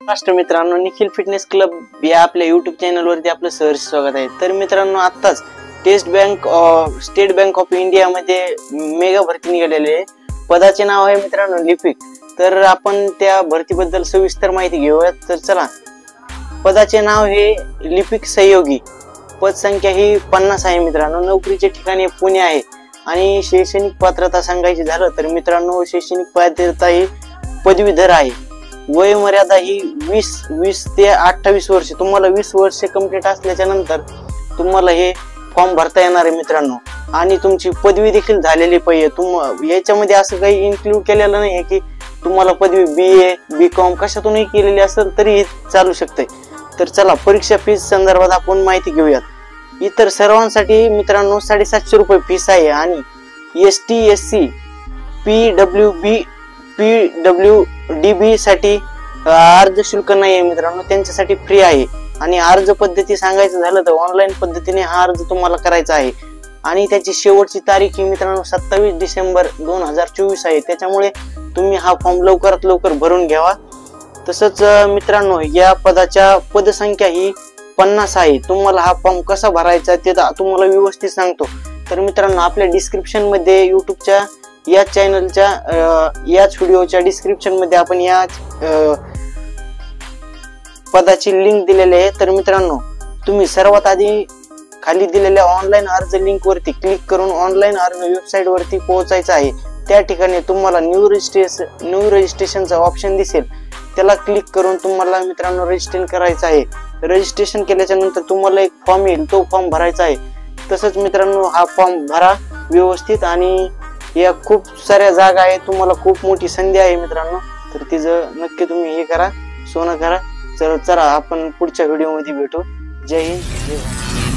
नमस्कार मित्रांनो, Nikhil fitness club या आपल्या YouTube चॅनल वरती आपलं सहर्ष स्वागत आहे। तर मित्रांनो, आताच स्टेट बँक ऑफ इंडिया मध्ये मेगा भरती निघालेली आहे। पदाचे नाव आहे मित्रांनो लिपिक। तर आपण त्या भरतीबद्दल सविस्तर माहिती घेऊया। तर चला, पदाचे नाव हे लिपिक सहयोगी। पद संख्या ही 50 आहे मित्रांनो। नोकरीचे ठिकाण पुणे आहे आणि शैक्षणिक पात्रता सांगायची झालं तर मित्रांनो, शैक्षणिक पात्रता ही पदवीधर आहे। वय मर्यादा ही 20 ते 28 वर्ष। तुम्हाला 20 वर्ष कंप्लीट असल्याच्या नंतर तुम्हाला हे फॉर्म भरता येणार आहे मित्रांनो। आणि तुमची पदवी देखील झालेली पाहिजे। याच्यामध्ये असं काही इन्क्लूड केलेलं नाही की तुम्हाला पदवी BA BCom कशातूनही केलेली असेल तरी चालू शकते। तर चला, परीक्षा फीस संदर्भात आपण माहिती घेऊयात। इतर सर्वांसाठी मित्रांनो 750 रुपये फीस आहे आणि ST SC PWD साठी अर्ज शुल्क नाही आहे मित्रांनो, त्यांच्यासाठी फ्री आहे। आणि अर्ज पद्धती सांगायचं झालं तर ऑनलाईन पद्धतीने हा अर्ज तुम्हाला करायचा आहे आणि त्याची शेवटची तारीख ही मित्रांनो 27 डिसेंबर 2024 आहे। त्याच्यामुळे तुम्ही हा फॉर्म लवकरात लवकर भरून घ्यावा। तसंच मित्रांनो, या पदाच्या पदसंख्या ही 50 आहे। तुम्हाला हा फॉर्म कसा भरायचा ते तुम्हाला व्यवस्थित सांगतो। तर मित्रांनो, आपल्या डिस्क्रिप्शन मध्ये युट्यूबच्या या चॅनलच्या याच व्हिडिओच्या डिस्क्रिप्शन मध्ये आपण या पदाची लिंक दिलेली आहे। तर मित्रांनो, तुम्ही सर्वात आधी खाली दिलेल्या ऑनलाईन अर्ज लिंक वरती क्लिक करून ऑनलाईन अर्ज वेबसाईट वरती पोहोचायचं आहे। त्या ठिकाणी तुम्हाला न्यू रजिस्ट्रेशनचा ऑप्शन दिसेल, त्याला क्लिक करून तुम्हाला मित्रांनो रजिस्ट्रेशन करायचं आहे। रजिस्ट्रेशन केल्याच्या नंतर तुम्हाला एक फॉर्म येईल, तो फॉर्म भरायचा आहे। तसंच मित्रांनो, हा फॉर्म भरा व्यवस्थित। आणि या खूप साऱ्या जागा आहेत, तुम्हाला खूप मोठी संधी आहे मित्रांनो। तर तिचं नक्की तुम्ही हे करा, सोनं करा। चला आपण पुढच्या व्हिडिओ मध्ये भेटू। जय हिंद, जय भारत।